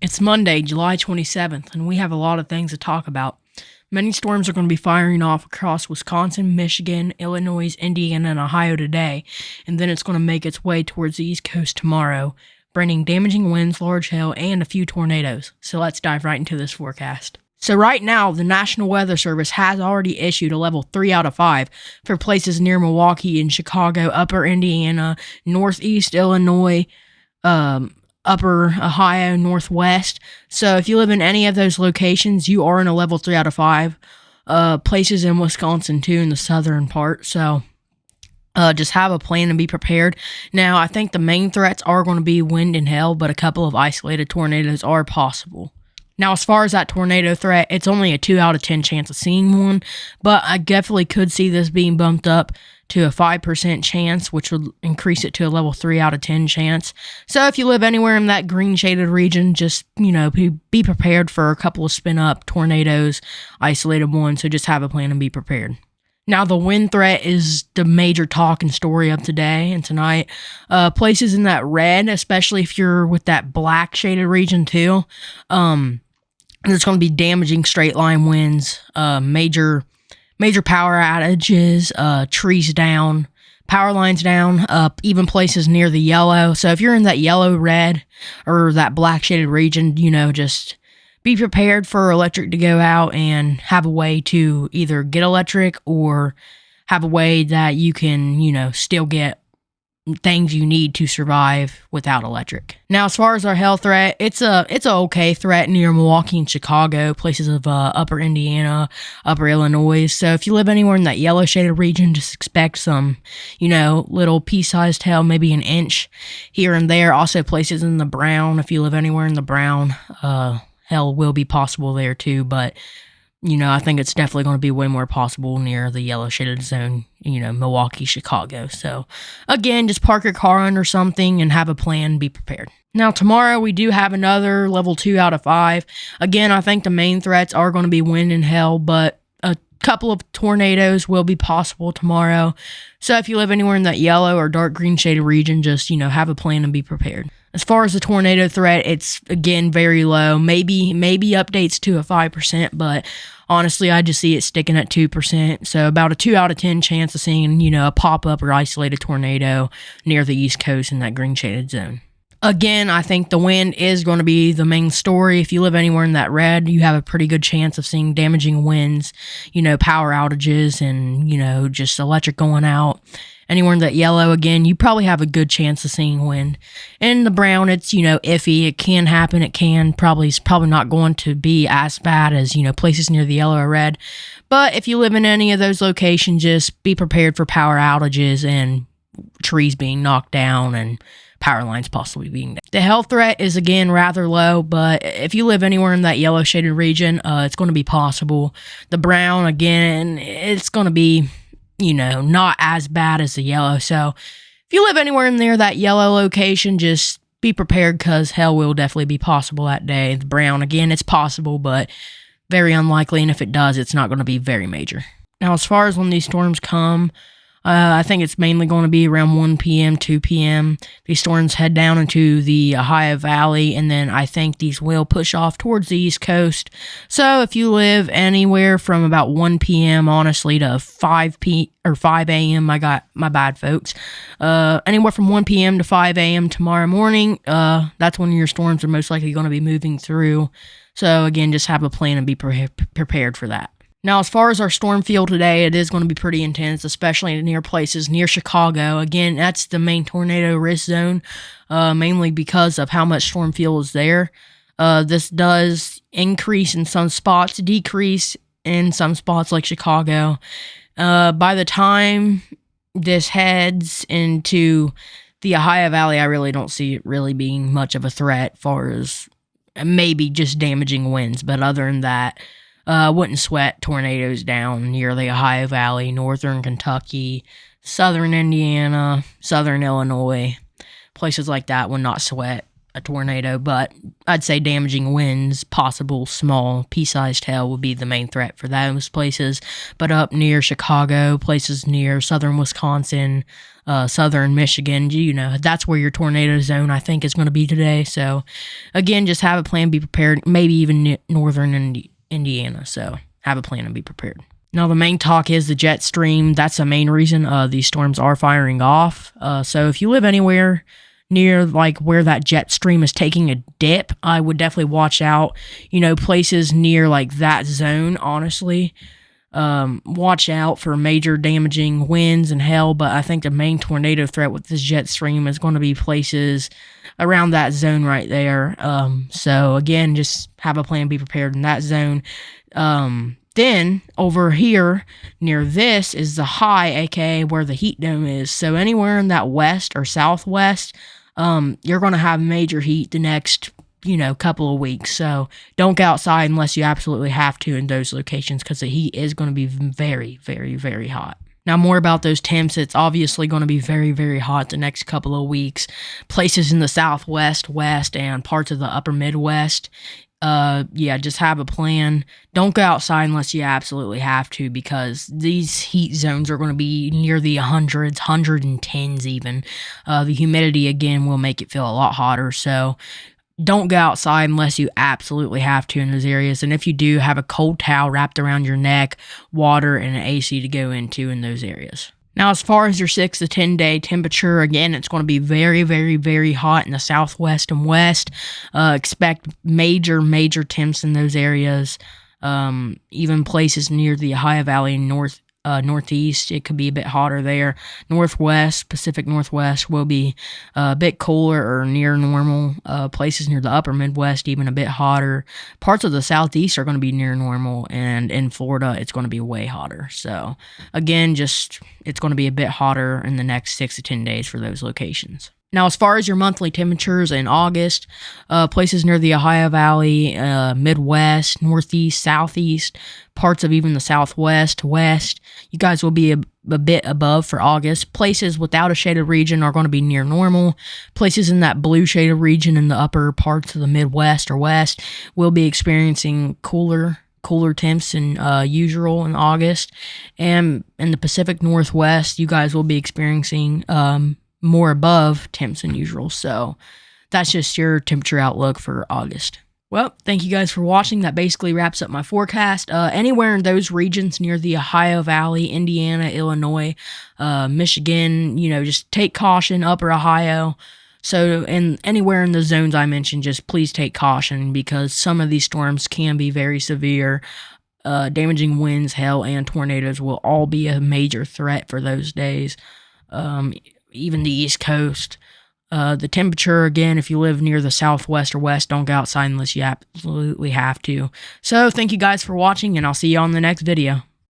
It's Monday, July 27th, and we have a lot of things to talk about. Many storms are going to be firing off across Wisconsin, Michigan, Illinois, Indiana, and Ohio today, and then it's going to make its way towards the East Coast tomorrow, bringing damaging winds, large hail, and a few tornadoes. So let's dive right into this forecast. So right now, the National Weather Service has already issued a level 3 out of 5 for places near Milwaukee and Chicago, Upper Indiana, Northeast Illinois, Upper Ohio, Northwest. So if you live in any of those locations, you are in a level 3 out of 5. Places in Wisconsin too, in the southern part. So just have a plan and be prepared. Now, I think the main threats are going to be wind and hail, but a couple of isolated tornadoes are possible. Now, as far as that tornado threat, it's only a 2 out of 10 chance of seeing one, but I definitely could see this being bumped up to a 5% chance, which would increase it to a level 3 out of 10 chance. So if you live anywhere in that green shaded region, just, be prepared for a couple of spin up tornadoes, isolated ones, so just have a plan and be prepared. Now, the wind threat is the major talk and story of today and tonight. Places in that red, especially if you're with that black shaded region too, there's going to be damaging straight line winds, major power outages, trees down, power lines down, even places near the yellow. So if you're in that yellow, red, or that black shaded region, just be prepared for electric to go out and have a way to either get electric or have a way that you can, still get things you need to survive without electric. Now, as far as our hail threat, it's a okay threat near Milwaukee and Chicago, places of Upper Indiana, Upper Illinois. So if you live anywhere in that yellow shaded region, just expect some, little pea-sized hail, maybe an inch here and there. Also, places in the brown, if you live anywhere in the brown, hail will be possible there too, but I think it's definitely going to be way more possible near the yellow shaded zone, Milwaukee, Chicago. So again, just park your car under something and have a plan, be prepared. Now, tomorrow we do have another level 2 out of 5. Again, I think the main threats are going to be wind and hail, but a couple of tornadoes will be possible tomorrow. So if you live anywhere in that yellow or dark green shaded region, just, have a plan and be prepared. As far as the tornado threat, it's, again, very low. Maybe updates to a 5%, but honestly, I just see it sticking at 2%. So about a 2 out of 10 chance of seeing, a pop-up or isolated tornado near the East Coast in that green shaded zone. Again, I think the wind is going to be the main story. If you live anywhere in that red, you have a pretty good chance of seeing damaging winds, power outages and, just electric going out. Anywhere in that yellow, again, you probably have a good chance of seeing wind. In the brown, it's, iffy. It can happen. It's probably not going to be as bad as, places near the yellow or red. But if you live in any of those locations, just be prepared for power outages and trees being knocked down and power lines possibly being down. The hail threat is, again, rather low, but if you live anywhere in that yellow shaded region, it's going to be possible. The brown, again, it's going to be not as bad as the yellow. So if you live anywhere near that yellow location, just be prepared because hail will definitely be possible that day. The brown, again, it's possible, but very unlikely. And if it does, it's not going to be very major. Now, as far as when these storms come, I think it's mainly going to be around 1 p.m., 2 p.m. These storms head down into the Ohio Valley, and then I think these will push off towards the East Coast. So if you live anywhere from about 1 p.m., honestly, to 5 a.m., my bad, folks. Anywhere from 1 p.m. to 5 a.m. tomorrow morning, that's when your storms are most likely going to be moving through. So again, just have a plan and be prepared for that. Now, as far as our storm field today, it is going to be pretty intense, especially near places near Chicago. Again, that's the main tornado risk zone, mainly because of how much storm field is there. This does increase in some spots, decrease in some spots like Chicago. By the time this heads into the Ohio Valley, I really don't see it really being much of a threat as far as maybe just damaging winds. But other than that, wouldn't sweat tornadoes down near the Ohio Valley, northern Kentucky, southern Indiana, southern Illinois. Places like that would not sweat a tornado, but I'd say damaging winds, possible small pea-sized hail would be the main threat for those places. But up near Chicago, places near southern Wisconsin, southern Michigan, that's where your tornado zone, I think, is going to be today. So, again, just have a plan, be prepared, maybe even northern Indiana. So, have a plan and be prepared. Now, the main talk is the jet stream. That's the main reason these storms are firing off. So, if you live anywhere near like where that jet stream is taking a dip, I would definitely watch out. Places near like that zone, honestly. Watch out for major damaging winds and hail, but I think the main tornado threat with this jet stream is going to be places around that zone right there. So again, just have a plan, be prepared in that zone. Then over here near this is the high, aka where the heat dome is. So anywhere in that west or southwest, you're going to have major heat the next couple of weeks. So don't go outside unless you absolutely have to in those locations, because the heat is going to be very, very, very hot. Now, more about those temps. It's obviously going to be very, very hot the next couple of weeks. Places in the southwest, west, and parts of the upper Midwest. Just have a plan. Don't go outside unless you absolutely have to, because these heat zones are going to be near the 100s, 110s even. The humidity, again, will make it feel a lot hotter. So don't go outside unless you absolutely have to in those areas. And if you do, have a cold towel wrapped around your neck, water, and an AC to go into in those areas. Now, as far as your 6 to 10 day temperature, again, it's going to be very, very, very hot in the southwest and west. Expect major, major temps in those areas. Even places near the Ohio Valley and northeast, it could be a bit hotter there. Northwest, Pacific Northwest will be a bit cooler or near normal. Places near the upper Midwest, even a bit hotter. Parts of the southeast are going to be near normal, and in Florida, it's going to be way hotter. So, again, it's going to be a bit hotter in the next 6 to 10 days for those locations. Now, as far as your monthly temperatures in August, places near the Ohio Valley, Midwest, Northeast, Southeast, parts of even the Southwest, West, you guys will be a bit above for August. Places without a shaded region are going to be near normal. Places in that blue shaded region in the upper parts of the Midwest or West will be experiencing cooler temps than usual in August. And in the Pacific Northwest, you guys will be experiencing more above temps than usual. So that's just your temperature outlook for August. Well, thank you guys for watching. That basically wraps up my forecast. Anywhere in those regions near the Ohio Valley, Indiana, Illinois, Michigan, just take caution. Upper Ohio. So, and anywhere in the zones I mentioned, just please take caution, because some of these storms can be very severe. Damaging winds, hail, and tornadoes will all be a major threat for those days. Even the East Coast. The temperature, again, if you live near the southwest or west, don't go outside unless you absolutely have to. So, thank you guys for watching, and I'll see you on the next video.